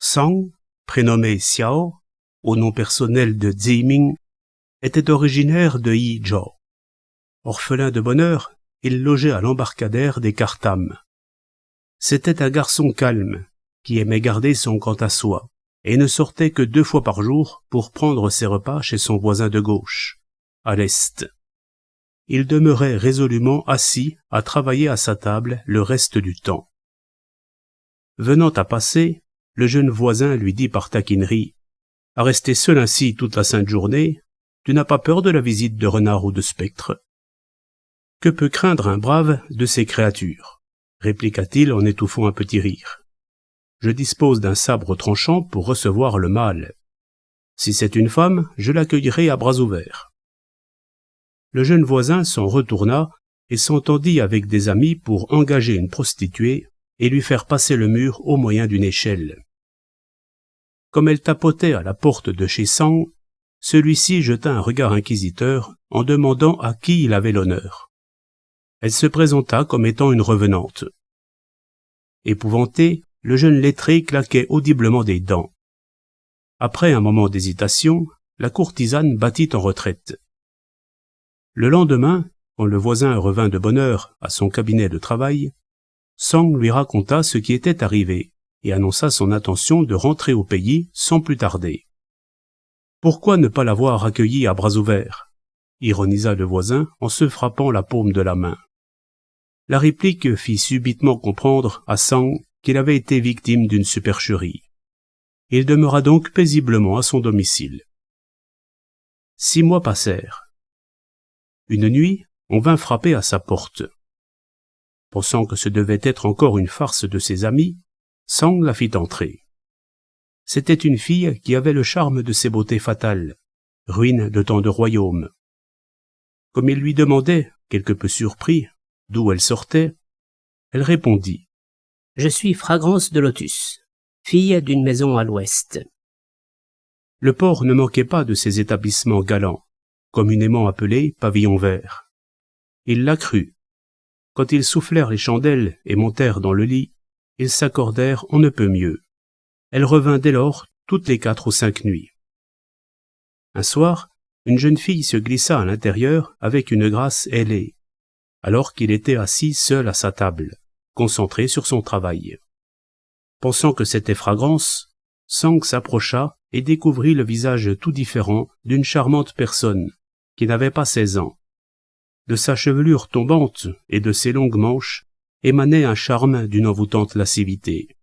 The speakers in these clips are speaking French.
Sang, prénommé Xiao, au nom personnel de Ziming, était originaire de Yizhou. Orphelin de bonheur, il logeait à l'embarcadère des Cartam. C'était un garçon calme, qui aimait garder son quant à soi, et ne sortait que 2 fois par jour pour prendre ses repas chez son voisin de gauche, à l'est. Il demeurait résolument assis à travailler à sa table le reste du temps. Venant à passer, le jeune voisin lui dit par taquinerie « À rester seul ainsi toute la sainte journée, tu n'as pas peur de la visite de renards ou de spectres ?» « Que peut craindre un brave de ces créatures ?» répliqua-t-il en étouffant un petit rire. « Je dispose d'un sabre tranchant pour recevoir le mâle. Si c'est une femme, je l'accueillerai à bras ouverts. » Le jeune voisin s'en retourna et s'entendit avec des amis pour engager une prostituée et lui faire passer le mur au moyen d'une échelle. Comme elle tapotait à la porte de chez Sang, celui-ci jeta un regard inquisiteur en demandant à qui il avait l'honneur. Elle se présenta comme étant une revenante. Épouvanté, le jeune lettré claquait audiblement des dents. Après un moment d'hésitation, la courtisane battit en retraite. Le lendemain, quand le voisin revint de bonne heure à son cabinet de travail, Sang lui raconta ce qui était arrivé et annonça son intention de rentrer au pays sans plus tarder. « Pourquoi ne pas l'avoir accueilli à bras ouverts ?» ironisa le voisin en se frappant la paume de la main. La réplique fit subitement comprendre à Sang qu'il avait été victime d'une supercherie. Il demeura donc paisiblement à son domicile. 6 mois passèrent. Une nuit, on vint frapper à sa porte. Pensant que ce devait être encore une farce de ses amis, Sang la fit entrer. C'était une fille qui avait le charme de ses beautés fatales, ruine de tant de royaumes. Comme il lui demandait, quelque peu surpris, d'où elle sortait, elle répondit « Je suis Fragrance de Lotus, fille d'une maison à l'ouest. » Le port ne manquait pas de ces établissements galants, communément appelés pavillons verts. Il la crut. Quand ils soufflèrent les chandelles et montèrent dans le lit, ils s'accordèrent on ne peut mieux. Elle revint dès lors toutes les 4 ou 5 nuits. Un soir, une jeune fille se glissa à l'intérieur avec une grâce ailée, alors qu'il était assis seul à sa table, concentré sur son travail. Pensant que c'était Fragrance, Sang s'approcha et découvrit le visage tout différent d'une charmante personne, qui n'avait pas 16 ans. De sa chevelure tombante et de ses longues manches émanait un charme d'une envoûtante lascivité.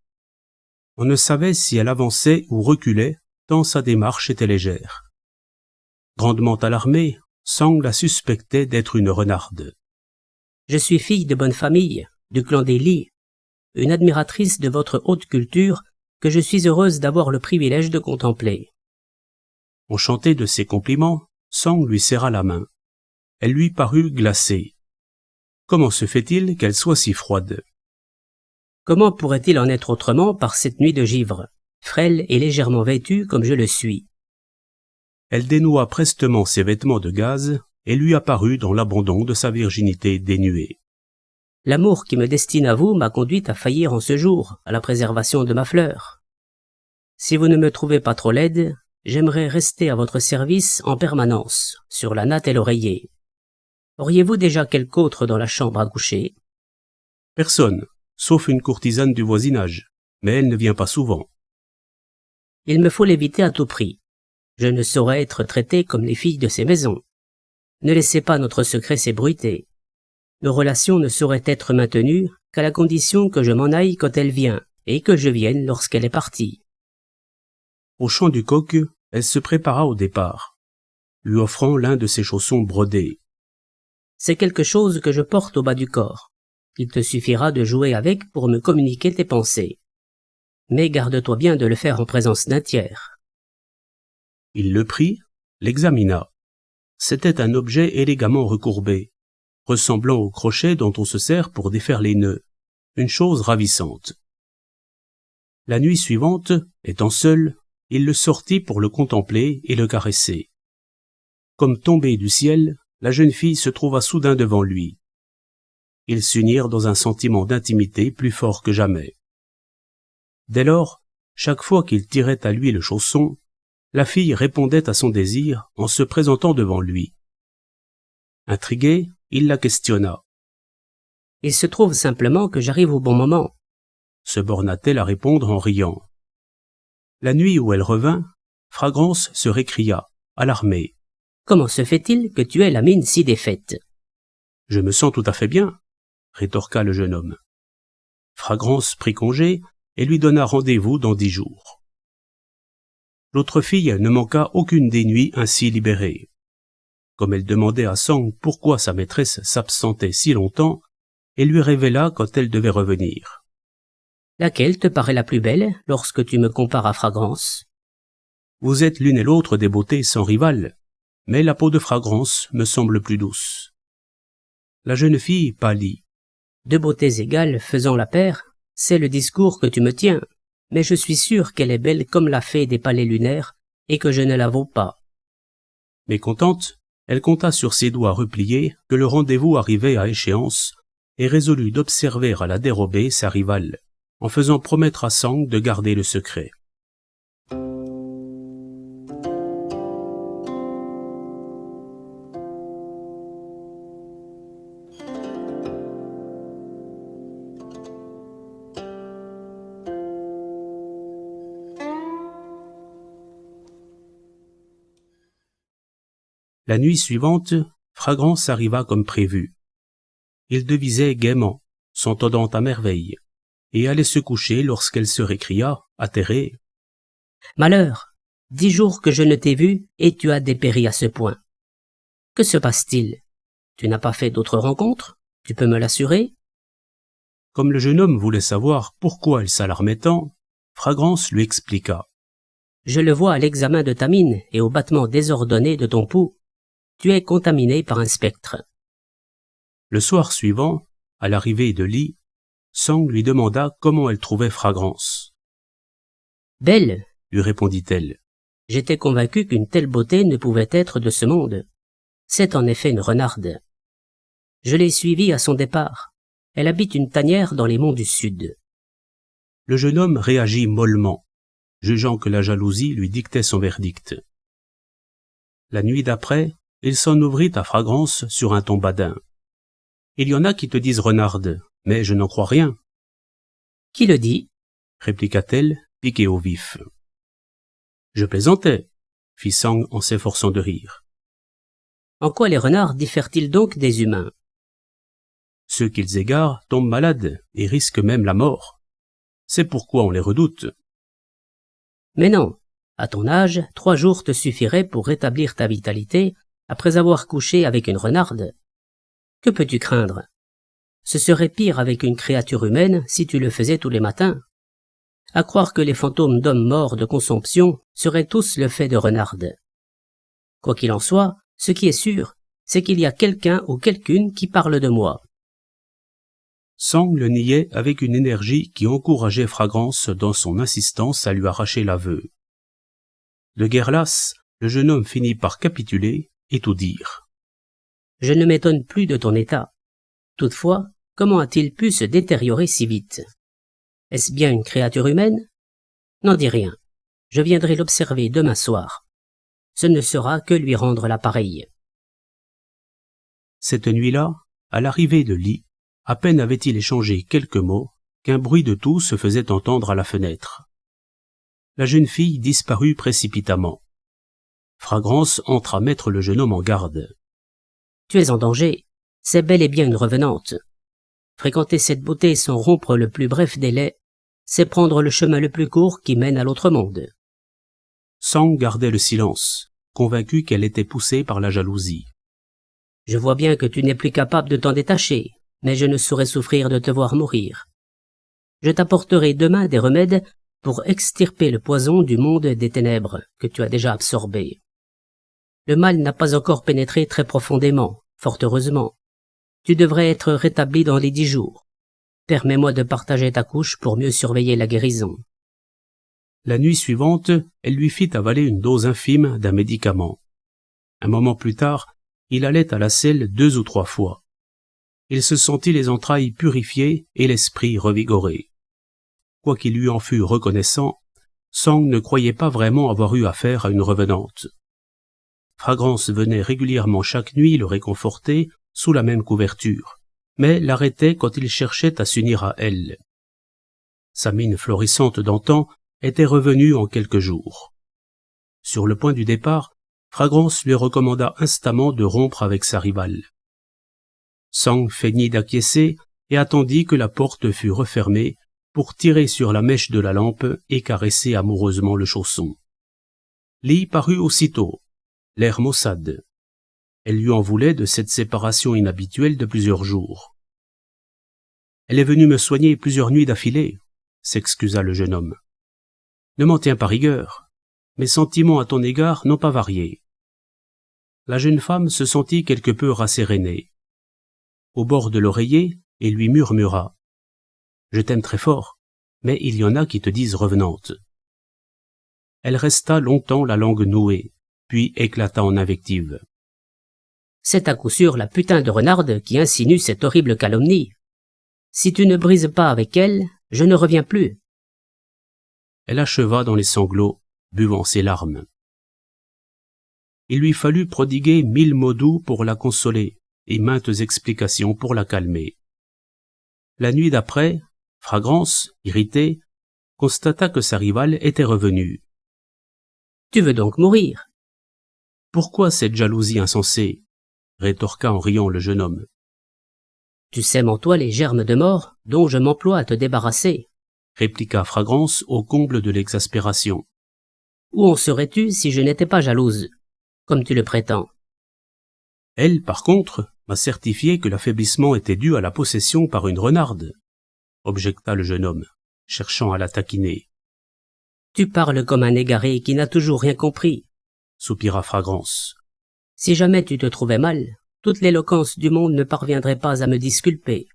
On ne savait si elle avançait ou reculait, tant sa démarche était légère. Grandement alarmé, Sang la suspectait d'être une renarde. Je suis fille de bonne famille, du clan des Li, une admiratrice de votre haute culture que je suis heureuse d'avoir le privilège de contempler. Enchanté de ses compliments, Sang lui serra la main. Elle lui parut glacée. Comment se fait-il qu'elle soit si froide? Comment pourrait-il en être autrement par cette nuit de givre, frêle et légèrement vêtue comme je le suis? Elle dénoua prestement ses vêtements de gaze et lui apparut dans l'abandon de sa virginité dénuée. L'amour qui me destine à vous m'a conduite à faillir en ce jour à la préservation de ma fleur. Si vous ne me trouvez pas trop laide, j'aimerais rester à votre service en permanence, sur la natte et l'oreiller. Auriez-vous déjà quelque autre dans la chambre à coucher? Personne, sauf une courtisane du voisinage, mais elle ne vient pas souvent. Il me faut l'éviter à tout prix. Je ne saurais être traité comme les filles de ces maisons. Ne laissez pas notre secret s'ébruiter. Nos relations ne sauraient être maintenues qu'à la condition que je m'en aille quand elle vient, et que je vienne lorsqu'elle est partie. Au chant du coq, elle se prépara au départ, lui offrant l'un de ses chaussons brodés. C'est quelque chose que je porte au bas du corps. Il te suffira de jouer avec pour me communiquer tes pensées. Mais garde-toi bien de le faire en présence d'un tiers. Il le prit, l'examina. C'était un objet élégamment recourbé, ressemblant au crochet dont on se sert pour défaire les nœuds, une chose ravissante. La nuit suivante, étant seul, il le sortit pour le contempler et le caresser. Comme tombée du ciel, la jeune fille se trouva soudain devant lui. Ils s'unirent dans un sentiment d'intimité plus fort que jamais. Dès lors, Chaque fois qu'il tirait à lui le chausson, la fille répondait à son désir en se présentant devant lui. Intrigué, il la questionna. « Il se trouve simplement que j'arrive au bon moment. » se borna-t-elle à répondre en riant. La nuit où elle revint, Fragrance se récria, alarmée. « Comment se fait-il que tu aies la mine si défaite ?»« Je me sens tout à fait bien, » rétorqua le jeune homme. Fragrance prit congé et lui donna rendez-vous dans 10 jours. L'autre fille ne manqua aucune des nuits ainsi libérées. Comme elle demandait à Sang pourquoi sa maîtresse s'absentait si longtemps, elle lui révéla quand elle devait revenir. « Laquelle te paraît la plus belle lorsque tu me compares à Fragrance ?»« Vous êtes l'une et l'autre des beautés sans rivales, mais la peau de Fragrance me semble plus douce. » La jeune fille pâlit. « Deux beautés égales faisant la paire, c'est le discours que tu me tiens, mais je suis sûr qu'elle est belle comme la fée des palais lunaires et que je ne la vaux pas. » Mécontente, elle compta sur ses doigts repliés que le rendez-vous arrivait à échéance et résolut d'observer à la dérobée sa rivale, en faisant promettre à Sang de garder le secret. La nuit suivante, Fragrance arriva comme prévu. Il devisait gaiement, s'entendant à merveille, et allait se coucher lorsqu'elle se récria, atterrée. « Malheur, 10 jours que je ne t'ai vu et tu as dépéri à ce point. Que se passe-t-il? Tu n'as pas fait d'autres rencontres? Tu peux me l'assurer ?» Comme le jeune homme voulait savoir pourquoi elle s'alarmait tant, Fragrance lui expliqua. « Je le vois à l'examen de ta mine et au battement désordonné de ton pouls. Tu es contaminé par un spectre. » Le soir suivant, à l'arrivée de Li, Sang lui demanda comment elle trouvait Fragrance. « Belle, » lui répondit-elle. « J'étais convaincu qu'une telle beauté ne pouvait être de ce monde. C'est en effet une renarde. Je l'ai suivie à son départ. Elle habite une tanière dans les monts du Sud. » Le jeune homme réagit mollement, jugeant que la jalousie lui dictait son verdict. La nuit d'après, il s'en ouvrit à Fragrance sur un ton badin. « Il y en a qui te disent renarde, mais je n'en crois rien. »« Qui le dit ?» répliqua-t-elle, piquée au vif. « Je plaisantais, » fit Sang en s'efforçant de rire. « En quoi les renards diffèrent-ils donc des humains ?»« Ceux qu'ils égarent tombent malades et risquent même la mort. C'est pourquoi on les redoute. »« Mais non, à ton âge, 3 jours te suffiraient pour rétablir ta vitalité après avoir couché avec une renarde. Que peux-tu craindre? Ce serait pire avec une créature humaine si tu le faisais tous les matins. À croire que les fantômes d'hommes morts de consomption seraient tous le fait de renardes. Quoi qu'il en soit, ce qui est sûr, c'est qu'il y a quelqu'un ou quelqu'une qui parle de moi. » Sang le niait avec une énergie qui encourageait Fragrance dans son insistance à lui arracher l'aveu. De guerre lasse, le jeune homme finit par capituler et tout dire. « Je ne m'étonne plus de ton état. Toutefois, comment a-t-il pu se détériorer si vite? Est-ce bien une créature humaine? N'en dis rien. Je viendrai l'observer demain soir. Ce ne sera que lui rendre l'appareil. » Cette nuit-là, à l'arrivée de Li, à peine avait-il échangé quelques mots qu'un bruit de tout se faisait entendre à la fenêtre. La jeune fille disparut précipitamment. Fragrance entra mettre le jeune homme en garde. « Tu es en danger. C'est bel et bien une revenante. Fréquenter cette beauté sans rompre le plus bref délai, c'est prendre le chemin le plus court qui mène à l'autre monde. » Sang gardait le silence, convaincu qu'elle était poussée par la jalousie. « Je vois bien que tu n'es plus capable de t'en détacher, mais je ne saurais souffrir de te voir mourir. Je t'apporterai demain des remèdes pour extirper le poison du monde des ténèbres que tu as déjà absorbé. Le mal n'a pas encore pénétré très profondément, fort heureusement. Tu devrais être rétabli dans les 10 jours. Permets-moi de partager ta couche pour mieux surveiller la guérison. » La nuit suivante, elle lui fit avaler une dose infime d'un médicament. Un moment plus tard, il allait à la selle 2 ou 3 fois. Il se sentit les entrailles purifiées et l'esprit revigoré. Quoiqu'il lui en fût reconnaissant, Sang ne croyait pas vraiment avoir eu affaire à une revenante. Fragrance venait régulièrement chaque nuit le réconforter sous la même couverture, mais l'arrêtait quand il cherchait à s'unir à elle. Sa mine florissante d'antan était revenue en quelques jours. Sur le point du départ, Fragrance lui recommanda instamment de rompre avec sa rivale. Sang feignit d'acquiescer et attendit que la porte fût refermée pour tirer sur la mèche de la lampe et caresser amoureusement le chausson. Lee parut aussitôt, l'air maussade. Elle lui en voulait de cette séparation inhabituelle de plusieurs jours. « Elle est venue me soigner plusieurs nuits d'affilée, » s'excusa le jeune homme. « Ne m'en tiens pas rigueur. Mes sentiments à ton égard n'ont pas varié. » La jeune femme se sentit quelque peu rassérénée. Au bord de l'oreiller, il lui murmura « Je t'aime très fort, mais il y en a qui te disent revenante. » Elle resta longtemps la langue nouée, puis éclata en invective. « C'est à coup sûr la putain de renarde qui insinue cette horrible calomnie. Si tu ne brises pas avec elle, je ne reviens plus. » Elle acheva dans les sanglots, buvant ses larmes. Il lui fallut prodiguer 1000 mots doux pour la consoler et maintes explications pour la calmer. La nuit d'après, Fragrance, irritée, constata que sa rivale était revenue. « Tu veux donc mourir ?» ?»« Pourquoi cette jalousie insensée ?» rétorqua en riant le jeune homme. « Tu sèmes en toi les germes de mort dont je m'emploie à te débarrasser, » répliqua Fragrance au comble de l'exaspération. « Où en serais-tu si je n'étais pas jalouse, comme tu le prétends ?» Elle, par contre, m'a certifié que l'affaiblissement était dû à la possession par une renarde, objecta le jeune homme, cherchant à la taquiner. « Tu parles comme un égaré qui n'a toujours rien compris, » soupira Fragrance. « Si jamais tu te trouvais mal, toute l'éloquence du monde ne parviendrait pas à me disculper.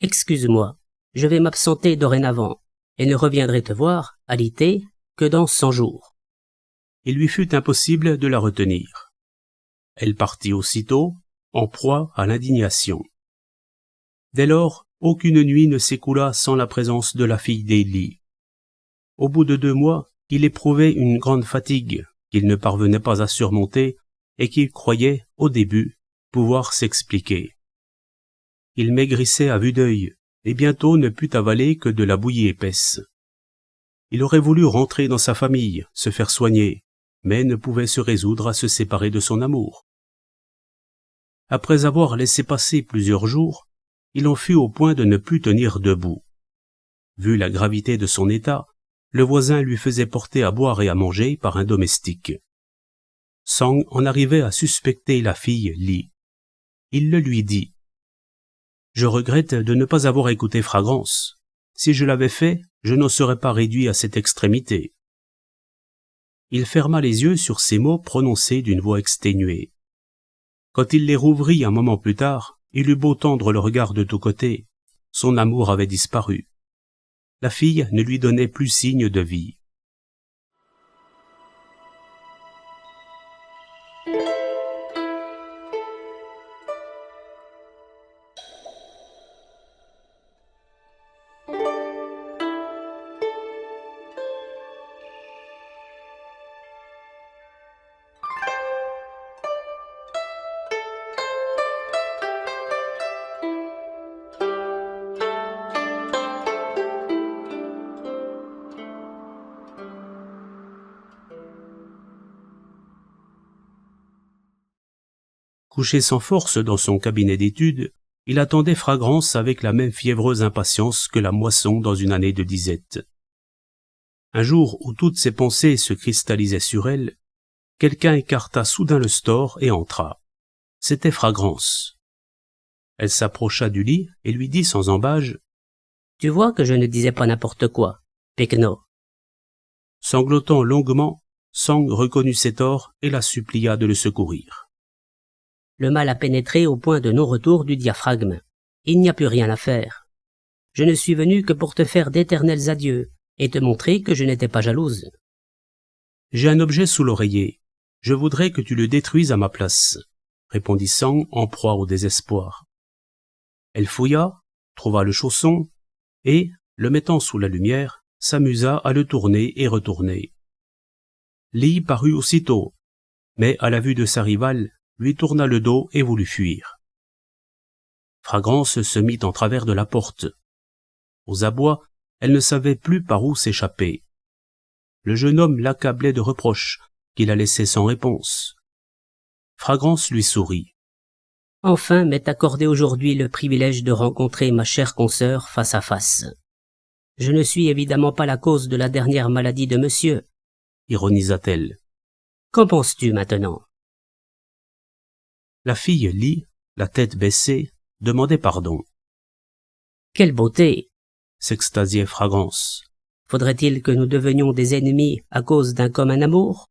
Excuse-moi, je vais m'absenter dorénavant, et ne reviendrai te voir, alité, que dans 100 jours. » Il lui fut impossible de la retenir. Elle partit aussitôt, en proie à l'indignation. Dès lors, aucune nuit ne s'écoula sans la présence de la fille d'Élie. Au bout de 2 mois, il éprouvait une grande fatigue qu'il ne parvenait pas à surmonter et qu'il croyait, au début, pouvoir s'expliquer. Il maigrissait à vue d'œil et bientôt ne put avaler que de la bouillie épaisse. Il aurait voulu rentrer dans sa famille, se faire soigner, mais ne pouvait se résoudre à se séparer de son amour. Après avoir laissé passer plusieurs jours, il en fut au point de ne plus tenir debout. Vu la gravité de son état, le voisin lui faisait porter à boire et à manger par un domestique. Sang en arrivait à suspecter la fille Lee. Il le lui dit. « Je regrette de ne pas avoir écouté Fragrance. Si je l'avais fait, je n'en serais pas réduit à cette extrémité. » Il ferma les yeux sur ces mots prononcés d'une voix exténuée. Quand il les rouvrit un moment plus tard, il eut beau tendre le regard de tous côtés, son amour avait disparu. La fille ne lui donnait plus signe de vie. Couché sans force dans son cabinet d'études, il attendait Fragrance avec la même fiévreuse impatience que la moisson dans une année de disette. Un jour où toutes ses pensées se cristallisaient sur elle, quelqu'un écarta soudain le store et entra. C'était Fragrance. Elle s'approcha du lit et lui dit sans embâge « Tu vois que je ne disais pas n'importe quoi, Pecno. » Sanglotant longuement, Sang reconnut ses torts et la supplia de le secourir. Le mal a pénétré au point de non-retour du diaphragme. Il n'y a plus rien à faire. Je ne suis venu que pour te faire d'éternels adieux et te montrer que je n'étais pas jalouse. J'ai un objet sous l'oreiller. Je voudrais que tu le détruises à ma place, répondit Sang en proie au désespoir. Elle fouilla, trouva le chausson et, le mettant sous la lumière, s'amusa à le tourner et retourner. Lee parut aussitôt, mais à la vue de sa rivale, lui tourna le dos et voulut fuir. Fragrance se mit en travers de la porte. Aux abois, elle ne savait plus par où s'échapper. Le jeune homme l'accablait de reproches qu'il a laissés sans réponse. Fragrance lui sourit. Enfin m'est accordé aujourd'hui le privilège de rencontrer ma chère consoeur face à face. Je ne suis évidemment pas la cause de la dernière maladie de monsieur, ironisa-t-elle. Qu'en penses-tu maintenant? La fille Lee, la tête baissée, demandait pardon. Quelle beauté! S'extasiait Fragrance. Faudrait-il que nous devenions des ennemis à cause d'un commun amour?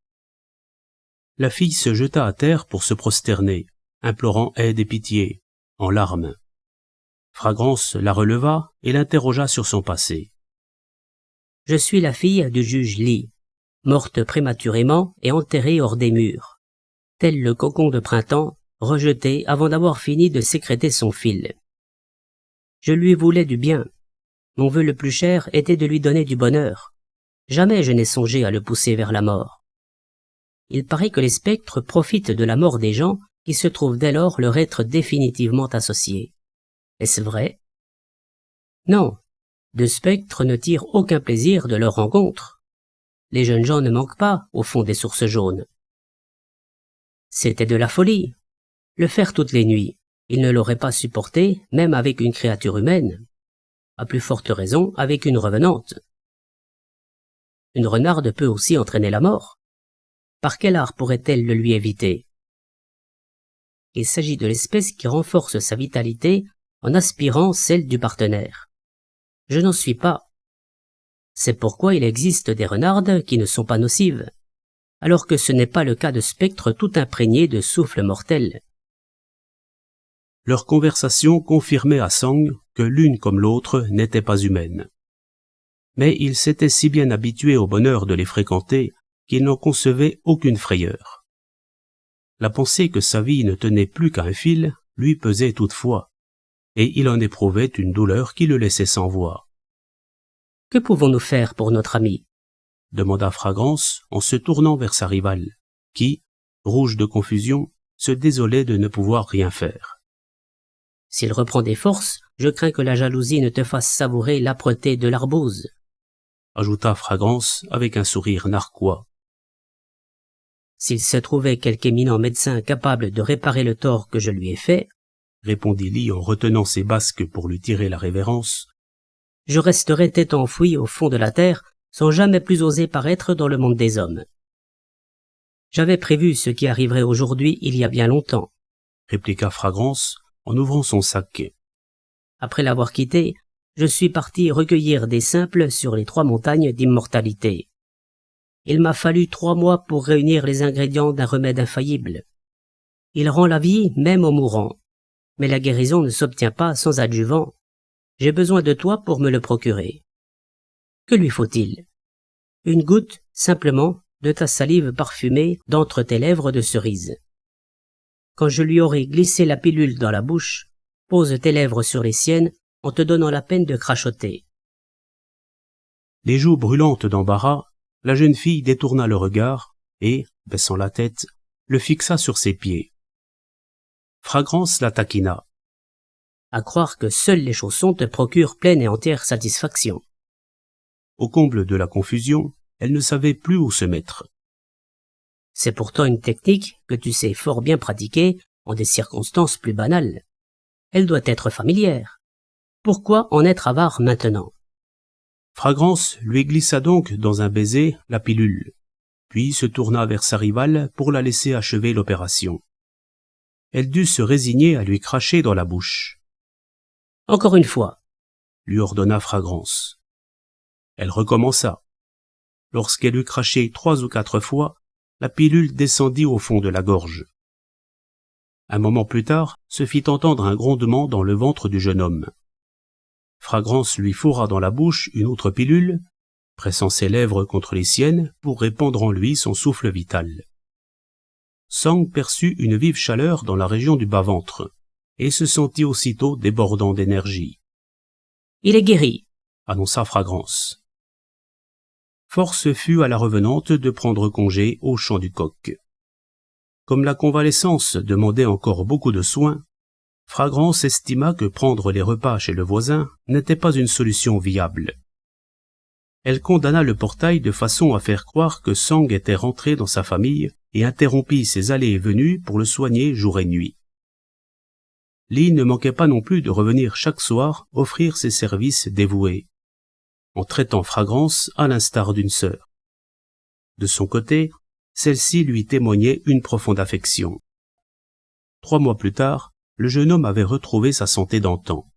La fille se jeta à terre pour se prosterner, implorant aide et pitié, en larmes. Fragrance la releva et l'interrogea sur son passé. Je suis la fille du juge Lee, morte prématurément et enterrée hors des murs, tel le cocon de printemps, rejeté avant d'avoir fini de sécréter son fil. Je lui voulais du bien. Mon vœu le plus cher était de lui donner du bonheur. Jamais je n'ai songé à le pousser vers la mort. Il paraît que les spectres profitent de la mort des gens qui se trouvent dès lors leur être définitivement associés. Est-ce vrai? Non, de spectres ne tirent aucun plaisir de leur rencontre. Les jeunes gens ne manquent pas au fond des sources jaunes. C'était de la folie. Le faire toutes les nuits, il ne l'aurait pas supporté, même avec une créature humaine. À plus forte raison avec une revenante. Une renarde peut aussi entraîner la mort. Par quel art pourrait-elle le lui éviter? Il s'agit de l'espèce qui renforce sa vitalité en aspirant celle du partenaire. Je n'en suis pas. C'est pourquoi il existe des renardes qui ne sont pas nocives, alors que ce n'est pas le cas de spectres tout imprégnés de souffles mortels. Leur conversation confirmait à Sang que l'une comme l'autre n'était pas humaine. Mais il s'était si bien habitué au bonheur de les fréquenter qu'il n'en concevait aucune frayeur. La pensée que sa vie ne tenait plus qu'à un fil lui pesait toutefois, et il en éprouvait une douleur qui le laissait sans voix. « Que pouvons-nous faire pour notre ami ?» demanda Fragrance en se tournant vers sa rivale, qui, rouge de confusion, se désolait de ne pouvoir rien faire. « S'il reprend des forces, je crains que la jalousie ne te fasse savourer l'âpreté de l'arbouse, » ajouta Fragrance avec un sourire narquois. « S'il se trouvait quelque éminent médecin capable de réparer le tort que je lui ai fait, » répondit Lee en retenant ses basques pour lui tirer la révérence, « je resterais tête enfouie au fond de la terre sans jamais plus oser paraître dans le monde des hommes. J'avais prévu ce qui arriverait aujourd'hui il y a bien longtemps, » répliqua Fragrance en ouvrant son sac. Après l'avoir quitté, je suis parti recueillir des simples sur les 3 montagnes d'immortalité. Il m'a fallu 3 mois pour réunir les ingrédients d'un remède infaillible. Il rend la vie même aux mourants, mais la guérison ne s'obtient pas sans adjuvant. J'ai besoin de toi pour me le procurer. Que lui faut-il? Une goutte, simplement, de ta salive parfumée d'entre tes lèvres de cerise. Quand je lui aurai glissé la pilule dans la bouche, pose tes lèvres sur les siennes en te donnant la peine de crachoter. Les joues brûlantes d'embarras, la jeune fille détourna le regard et, baissant la tête, le fixa sur ses pieds. Fragrance la taquina. À croire que seuls les chaussons te procurent pleine et entière satisfaction. Au comble de la confusion, elle ne savait plus où se mettre. C'est pourtant une technique que tu sais fort bien pratiquer en des circonstances plus banales. Elle doit être familière. Pourquoi en être avare maintenant? Fragrance lui glissa donc dans un baiser la pilule, puis se tourna vers sa rivale pour la laisser achever l'opération. Elle dut se résigner à lui cracher dans la bouche. « Encore une fois !» lui ordonna Fragrance. Elle recommença. Lorsqu'elle eut craché 3 ou 4 fois, la pilule descendit au fond de la gorge. Un moment plus tard, se fit entendre un grondement dans le ventre du jeune homme. Fragrance lui fourra dans la bouche une autre pilule, pressant ses lèvres contre les siennes pour répandre en lui son souffle vital. Sang perçut une vive chaleur dans la région du bas-ventre, et se sentit aussitôt débordant d'énergie. « Il est guéri !» annonça Fragrance. Force fut à la revenante de prendre congé au champ du Coq. Comme la convalescence demandait encore beaucoup de soins, Fragrance estima que prendre les repas chez le voisin n'était pas une solution viable. Elle condamna le portail de façon à faire croire que Sang était rentré dans sa famille et interrompit ses allées et venues pour le soigner jour et nuit. Lee ne manquait pas non plus de revenir chaque soir offrir ses services dévoués, en traitant Fragrance à l'instar d'une sœur. De son côté, celle-ci lui témoignait une profonde affection. 3 mois plus tard, le jeune homme avait retrouvé sa santé d'antan.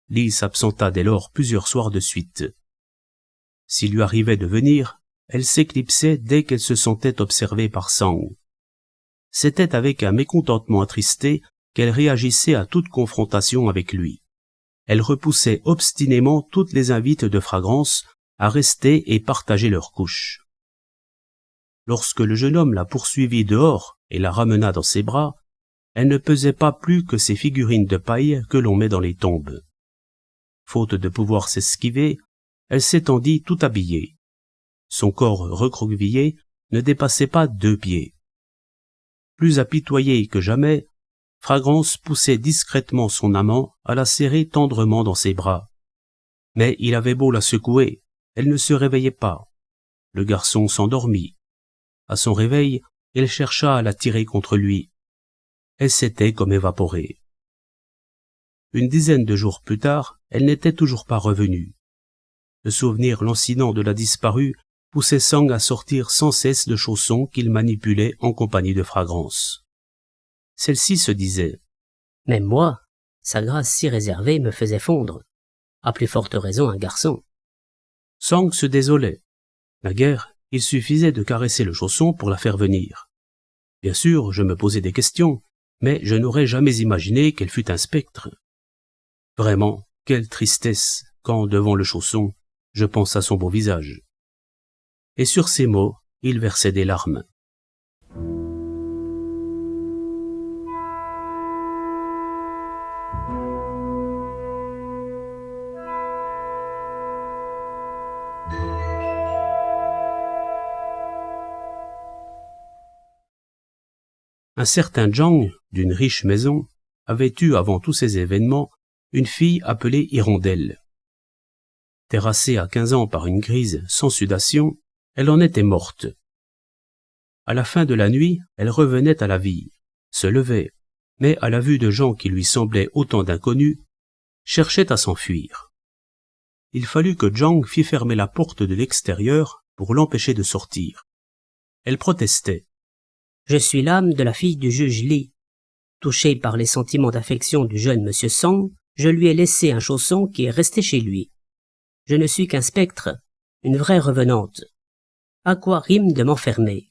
Lee s'absenta dès lors plusieurs soirs de suite. S'il lui arrivait de venir, elle s'éclipsait dès qu'elle se sentait observée par Sang. C'était avec un mécontentement attristé qu'elle réagissait à toute confrontation avec lui. Elle repoussait obstinément toutes les invites de Fragrance à rester et partager leur couche. Lorsque le jeune homme la poursuivit dehors et la ramena dans ses bras, elle ne pesait pas plus que ces figurines de paille que l'on met dans les tombes. Faute de pouvoir s'esquiver, elle s'étendit tout habillée. Son corps recroquevillé ne dépassait pas 2 pieds. Plus apitoyée que jamais, Fragrance poussait discrètement son amant à la serrer tendrement dans ses bras. Mais il avait beau la secouer, elle ne se réveillait pas. Le garçon s'endormit. À son réveil, elle chercha à la tirer contre lui. Elle s'était comme évaporée. Une dizaine de jours plus tard, elle n'était toujours pas revenue. Le souvenir lancinant de la disparue poussait Sang à sortir sans cesse de chaussons qu'il manipulait en compagnie de Fragrance. Celle-ci se disait « Même moi, sa grâce si réservée me faisait fondre. À plus forte raison un garçon. » Sang se désolait. Naguère, il suffisait de caresser le chausson pour la faire venir. Bien sûr, je me posais des questions, mais je n'aurais jamais imaginé qu'elle fût un spectre. Vraiment, quelle tristesse, quand, devant le chausson, je pense à son beau visage. Et sur ces mots, il versait des larmes. Un certain Zhang, d'une riche maison, avait eu avant tous ces événements une fille appelée Hirondelle. Terrassée à 15 ans par une crise sans sudation, elle en était morte. À la fin de la nuit, elle revenait à la vie, se levait, mais à la vue de gens qui lui semblaient autant d'inconnus, cherchait à s'enfuir. Il fallut que Zhang fît fermer la porte de l'extérieur pour l'empêcher de sortir. Elle protestait. « Je suis l'âme de la fille du juge Li. Touché par les sentiments d'affection du jeune monsieur Sang, je lui ai laissé un chausson qui est resté chez lui. Je ne suis qu'un spectre, une vraie revenante. À quoi rime de m'enfermer ?»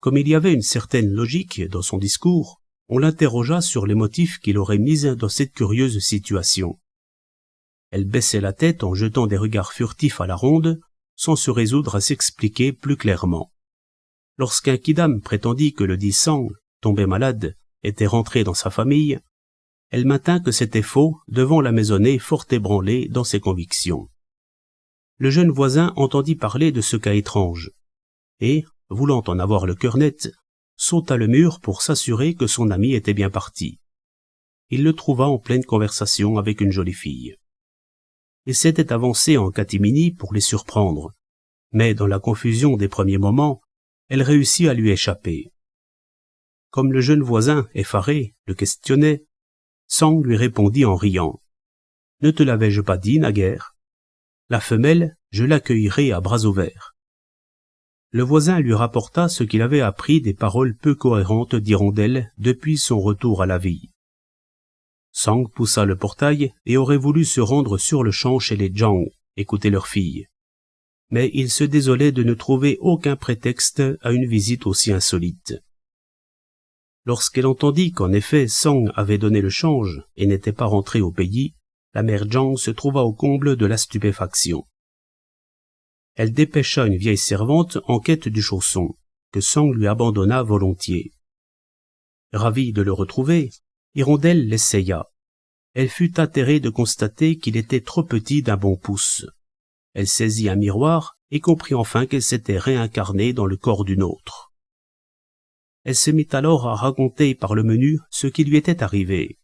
Comme il y avait une certaine logique dans son discours, on l'interrogea sur les motifs qui l'auraient mise dans cette curieuse situation. Elle baissait la tête en jetant des regards furtifs à la ronde, sans se résoudre à s'expliquer plus clairement. Lorsqu'un quidam prétendit que le dit Sang, tombé malade, était rentré dans sa famille, elle maintint que c'était faux devant la maisonnée fort ébranlée dans ses convictions. Le jeune voisin entendit parler de ce cas étrange, et, voulant en avoir le cœur net, sauta le mur pour s'assurer que son ami était bien parti. Il le trouva en pleine conversation avec une jolie fille. Il s'était avancé en catimini pour les surprendre, mais dans la confusion des premiers moments, elle réussit à lui échapper. Comme le jeune voisin, effaré, le questionnait, Sang lui répondit en riant. « Ne te l'avais-je pas dit, naguère ? La femelle, je l'accueillerai à bras ouverts. » Le voisin lui rapporta ce qu'il avait appris des paroles peu cohérentes d'Hirondelle depuis son retour à la vie. Sang poussa le portail et aurait voulu se rendre sur-le-champ chez les Zhang, écouter leur fille. Mais il se désolait de ne trouver aucun prétexte à une visite aussi insolite. Lorsqu'elle entendit qu'en effet Sang avait donné le change et n'était pas rentré au pays, la mère Zhang se trouva au comble de la stupéfaction. Elle dépêcha une vieille servante en quête du chausson, que Sang lui abandonna volontiers. Ravie de le retrouver, Hirondelle l'essaya. Elle fut atterrée de constater qu'il était trop petit d'un bon pouce. Elle saisit un miroir et comprit enfin qu'elle s'était réincarnée dans le corps d'une autre. Elle se mit alors à raconter par le menu ce qui lui était arrivé.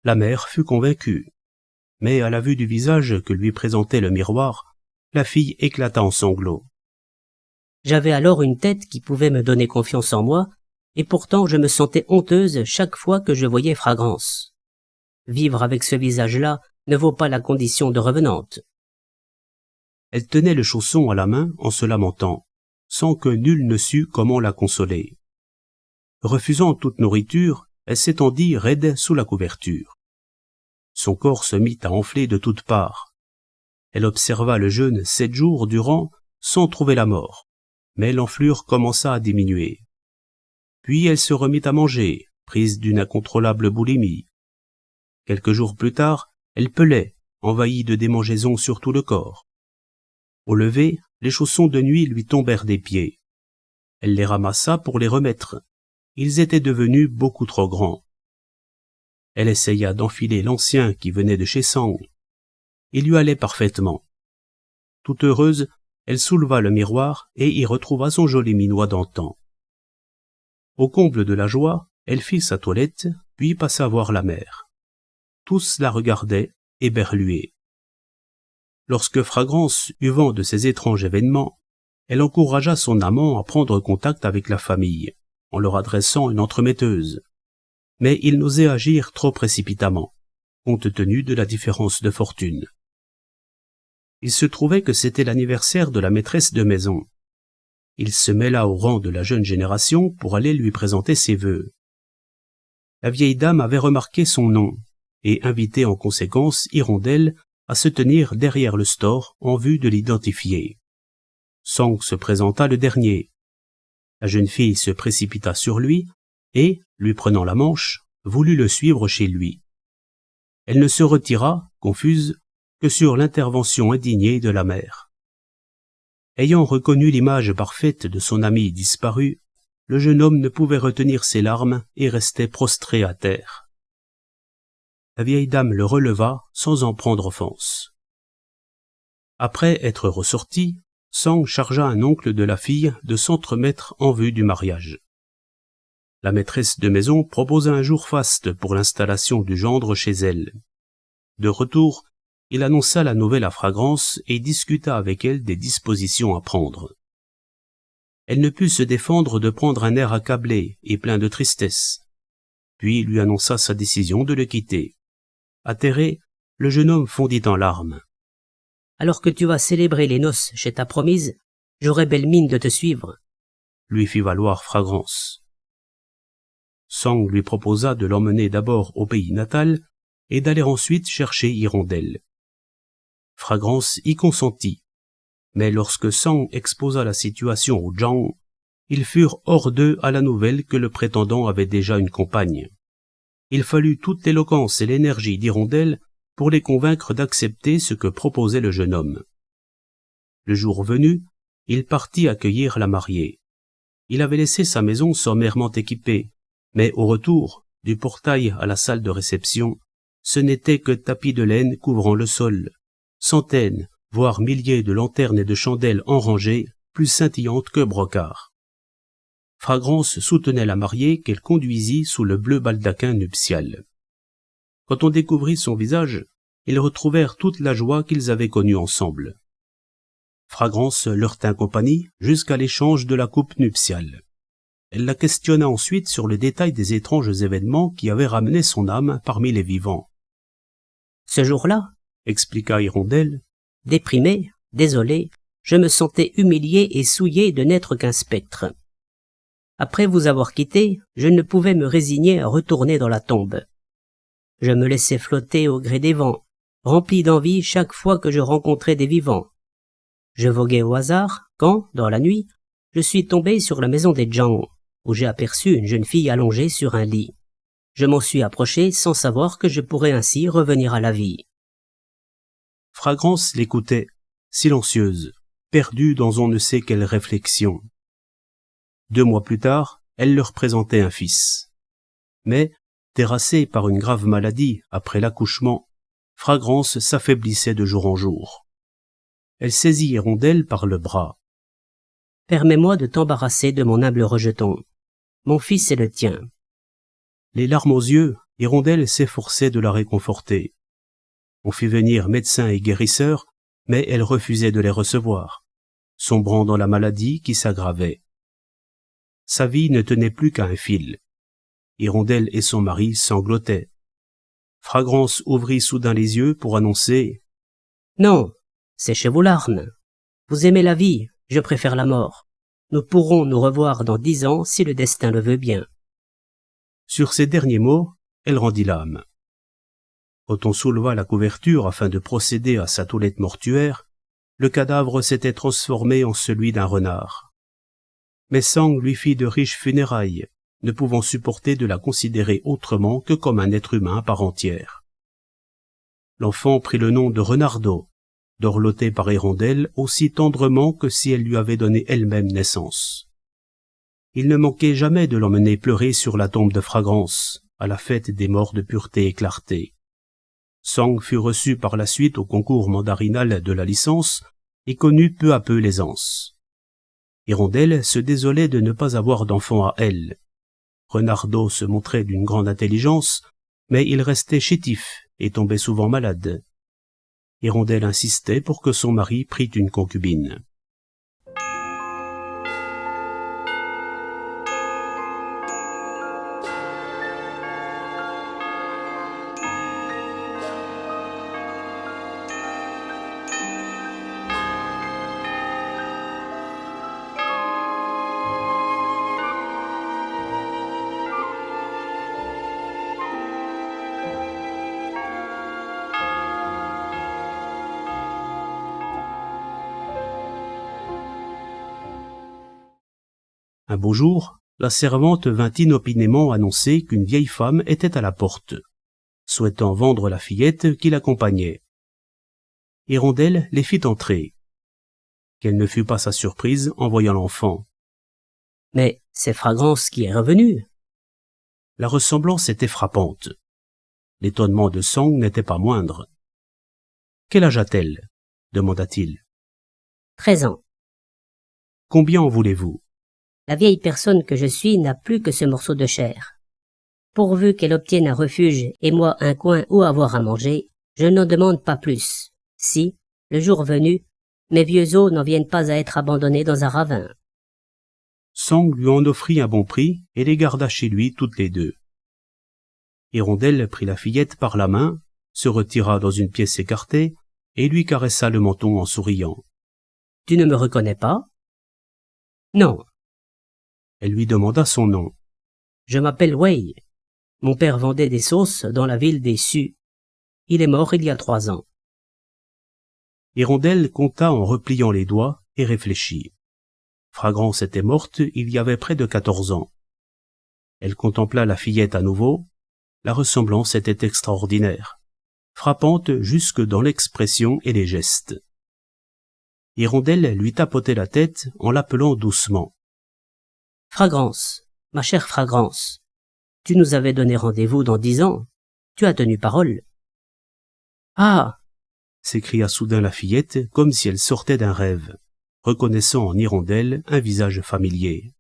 La mère fut convaincue, mais à la vue du visage que lui présentait le miroir, la fille éclata en sanglots. J'avais alors une tête qui pouvait me donner confiance en moi, et pourtant je me sentais honteuse chaque fois que je voyais Fragrance. Vivre avec ce visage-là ne vaut pas la condition de revenante. Elle tenait le chausson à la main en se lamentant, sans que nul ne sût comment la consoler. Refusant toute nourriture, elle s'étendit raide sous la couverture. Son corps se mit à enfler de toutes parts. Elle observa le jeûne 7 jours durant sans trouver la mort, mais l'enflure commença à diminuer. Puis elle se remit à manger, prise d'une incontrôlable boulimie. Quelques jours plus tard, elle pelait, envahie de démangeaisons sur tout le corps. Au lever, les chaussons de nuit lui tombèrent des pieds. Elle les ramassa pour les remettre. Ils étaient devenus beaucoup trop grands. Elle essaya d'enfiler l'ancien qui venait de chez Sang. Il lui allait parfaitement. Toute heureuse, elle souleva le miroir et y retrouva son joli minois d'antan. Au comble de la joie, elle fit sa toilette, puis passa voir la mère. Tous la regardaient, éberlués. Lorsque Fragrance eut vent de ces étranges événements, elle encouragea son amant à prendre contact avec la famille, en leur adressant une entremetteuse. Mais il n'osait agir trop précipitamment, compte tenu de la différence de fortune. Il se trouvait que c'était l'anniversaire de la maîtresse de maison. Il se mêla au rang de la jeune génération pour aller lui présenter ses vœux. La vieille dame avait remarqué son nom, et invité en conséquence Hirondelle à se tenir derrière le store en vue de l'identifier. Sang se présenta le dernier. La jeune fille se précipita sur lui et, lui prenant la manche, voulut le suivre chez lui. Elle ne se retira, confuse, que sur l'intervention indignée de la mère. Ayant reconnu l'image parfaite de son ami disparu, le jeune homme ne pouvait retenir ses larmes et restait prostré à terre. La vieille dame le releva sans en prendre offense. Après être ressorti, Sang chargea un oncle de la fille de s'entremettre en vue du mariage. La maîtresse de maison proposa un jour faste pour l'installation du gendre chez elle. De retour, il annonça la nouvelle à Fragrance et discuta avec elle des dispositions à prendre. Elle ne put se défendre de prendre un air accablé et plein de tristesse. Puis lui annonça sa décision de le quitter. Atterré, le jeune homme fondit en larmes. « Alors que tu vas célébrer les noces chez ta promise, j'aurai belle mine de te suivre. » lui fit valoir Fragrance. Sang lui proposa de l'emmener d'abord au pays natal et d'aller ensuite chercher Hirondelle. Fragrance y consentit, mais lorsque Sang exposa la situation aux Zhang, ils furent hors d'eux à la nouvelle que le prétendant avait déjà une compagne. Il fallut toute l'éloquence et l'énergie d'Hirondelle pour les convaincre d'accepter ce que proposait le jeune homme. Le jour venu, il partit accueillir la mariée. Il avait laissé sa maison sommairement équipée, mais au retour, du portail à la salle de réception, ce n'était que tapis de laine couvrant le sol, centaines, voire milliers de lanternes et de chandelles en rangées, plus scintillantes que brocart. Fragrance soutenait la mariée qu'elle conduisit sous le bleu baldaquin nuptial. Quand on découvrit son visage, ils retrouvèrent toute la joie qu'ils avaient connue ensemble. Fragrance leur tint compagnie jusqu'à l'échange de la coupe nuptiale. Elle la questionna ensuite sur le détail des étranges événements qui avaient ramené son âme parmi les vivants. « Ce jour-là, expliqua Hirondelle, déprimé, désolé, je me sentais humilié et souillé de n'être qu'un spectre. Après vous avoir quitté, je ne pouvais me résigner à retourner dans la tombe. Je me laissais flotter au gré des vents, rempli d'envie chaque fois que je rencontrais des vivants. Je voguais au hasard quand, dans la nuit, je suis tombé sur la maison des Zhang, où j'ai aperçu une jeune fille allongée sur un lit. Je m'en suis approché sans savoir que je pourrais ainsi revenir à la vie. » Fragrance l'écoutait, silencieuse, perdue dans on ne sait quelle réflexion. 2 mois plus tard, elle leur présentait un fils. Mais, terrassée par une grave maladie après l'accouchement, Fragrance s'affaiblissait de jour en jour. Elle saisit Hirondelle par le bras. « Permets-moi de t'embarrasser de mon humble rejeton. Mon fils est le tien. » Les larmes aux yeux, Hirondelle s'efforçait de la réconforter. On fit venir médecins et guérisseurs, mais elle refusait de les recevoir, sombrant dans la maladie qui s'aggravait. Sa vie ne tenait plus qu'à un fil. Hirondelle et son mari sanglotaient. Fragrance ouvrit soudain les yeux pour annoncer « Non, séchez vos larmes. Vous aimez la vie, je préfère la mort. Nous pourrons nous revoir dans 10 ans si le destin le veut bien. » Sur ces derniers mots, elle rendit l'âme. Quand on souleva la couverture afin de procéder à sa toilette mortuaire, le cadavre s'était transformé en celui d'un renard. Mais Sang lui fit de riches funérailles, ne pouvant supporter de la considérer autrement que comme un être humain à part entière. L'enfant prit le nom de Renardo, dorloté par Hirondelle aussi tendrement que si elle lui avait donné elle-même naissance. Il ne manquait jamais de l'emmener pleurer sur la tombe de Fragrance, à la fête des morts de pureté et clarté. Sang fut reçu par la suite au concours mandarinal de la licence et connut peu à peu l'aisance. Hirondelle se désolait de ne pas avoir d'enfant à elle. Renardo se montrait d'une grande intelligence, mais il restait chétif et tombait souvent malade. Hirondelle insistait pour que son mari prît une concubine. Un beau jour, la servante vint inopinément annoncer qu'une vieille femme était à la porte, souhaitant vendre la fillette qui l'accompagnait. Hirondelle les fit entrer. Quelle ne fut pas sa surprise en voyant l'enfant. « Mais c'est Fragrance qui est revenue. » La ressemblance était frappante. L'étonnement de Sang n'était pas moindre. « Quel âge a-t-elle » demanda-t-il. « 13 ans. » « Combien en voulez-vous » La vieille personne que je suis n'a plus que ce morceau de chair. Pourvu qu'elle obtienne un refuge et moi un coin où avoir à manger, je n'en demande pas plus. Si, le jour venu, mes vieux os n'en viennent pas à être abandonnés dans un ravin. Sang lui en offrit un bon prix et les garda chez lui toutes les deux. Hirondelle prit la fillette par la main, se retira dans une pièce écartée et lui caressa le menton en souriant. « Tu ne me reconnais pas ?»« Non. » Elle lui demanda son nom. « Je m'appelle Wei. Mon père vendait des sauces dans la ville des Sioux. Il est mort il y a 3 ans. » Hirondelle compta en repliant les doigts et réfléchit. Fragrance était morte il y avait près de 14 ans. Elle contempla la fillette à nouveau. La ressemblance était extraordinaire, frappante jusque dans l'expression et les gestes. Hirondelle lui tapotait la tête en l'appelant doucement. « Fragrance, ma chère Fragrance, tu nous avais donné rendez-vous dans 10 ans. Tu as tenu parole. »« Ah !» s'écria soudain la fillette comme si elle sortait d'un rêve, reconnaissant en Hirondelle un visage familier.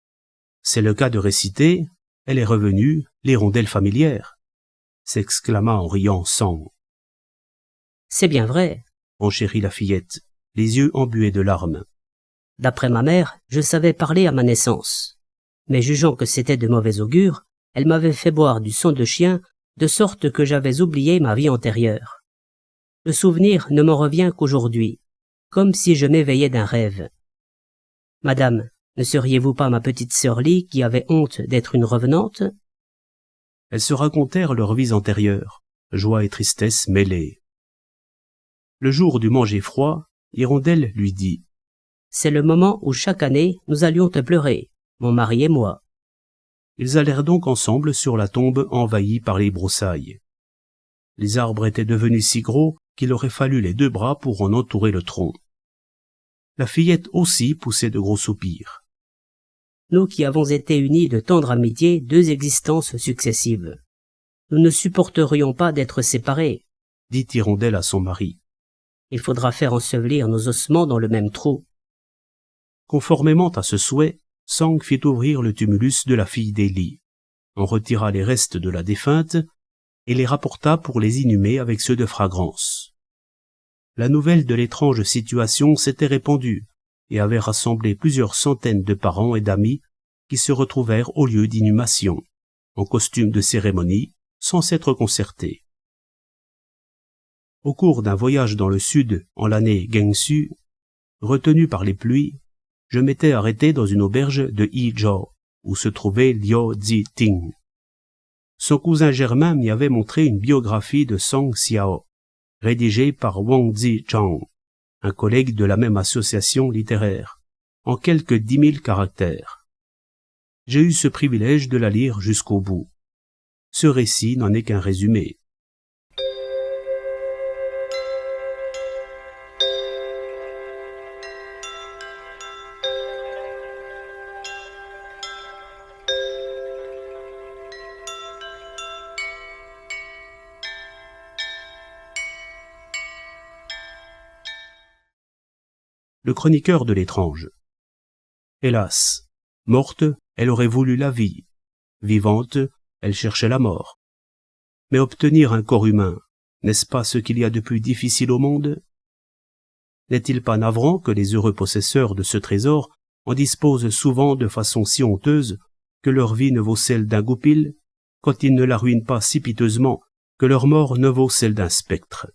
« C'est le cas de réciter, elle est revenue, l'hirondelle familière !» s'exclama en riant Sang. « C'est bien vrai, » enchérit la fillette, les yeux embués de larmes. « D'après ma mère, je savais parler à ma naissance. Mais jugeant que c'était de mauvais augure, elle m'avait fait boire du sang de chien, de sorte que j'avais oublié ma vie antérieure. Le souvenir ne m'en revient qu'aujourd'hui, comme si je m'éveillais d'un rêve. Madame, ne seriez-vous pas ma petite sœur Lee qui avait honte d'être une revenante ?» Elles se racontèrent leurs vies antérieures, joie et tristesse mêlées. Le jour du manger froid, Hirondelle lui dit « C'est le moment où chaque année nous allions te pleurer, mon mari et moi. » Ils allèrent donc ensemble sur la tombe envahie par les broussailles. Les arbres étaient devenus si gros qu'il aurait fallu les 2 bras pour en entourer le tronc. La fillette aussi poussait de gros soupirs. « Nous qui avons été unis de tendre amitié 2 existences successives. Nous ne supporterions pas d'être séparés. » dit Hirondelle à son mari. Il faudra faire ensevelir nos ossements dans le même trou. Conformément à ce souhait, Sang fit ouvrir le tumulus de la fille d'Élie, en retira les restes de la défunte et les rapporta pour les inhumer avec ceux de Fragrance. La nouvelle de l'étrange situation s'était répandue et avait rassemblé plusieurs centaines de parents et d'amis qui se retrouvèrent au lieu d'inhumation, en costume de cérémonie, sans s'être concertés. Au cours d'un voyage dans le sud en l'année Gengsu, retenu par les pluies, je m'étais arrêté dans une auberge de Yizhou, où se trouvait Liu Ziting. Son cousin germain m'y avait montré une biographie de Song Xiao, rédigée par Wang Zichang, un collègue de la même association littéraire, en quelques 10 000 caractères. J'ai eu ce privilège de la lire jusqu'au bout. Ce récit n'en est qu'un résumé. Le chroniqueur de l'étrange. Hélas, morte, elle aurait voulu la vie. Vivante, elle cherchait la mort. Mais obtenir un corps humain, n'est-ce pas ce qu'il y a de plus difficile au monde? N'est-il pas navrant que les heureux possesseurs de ce trésor en disposent souvent de façon si honteuse que leur vie ne vaut celle d'un goupil, quand ils ne la ruinent pas si piteusement que leur mort ne vaut celle d'un spectre?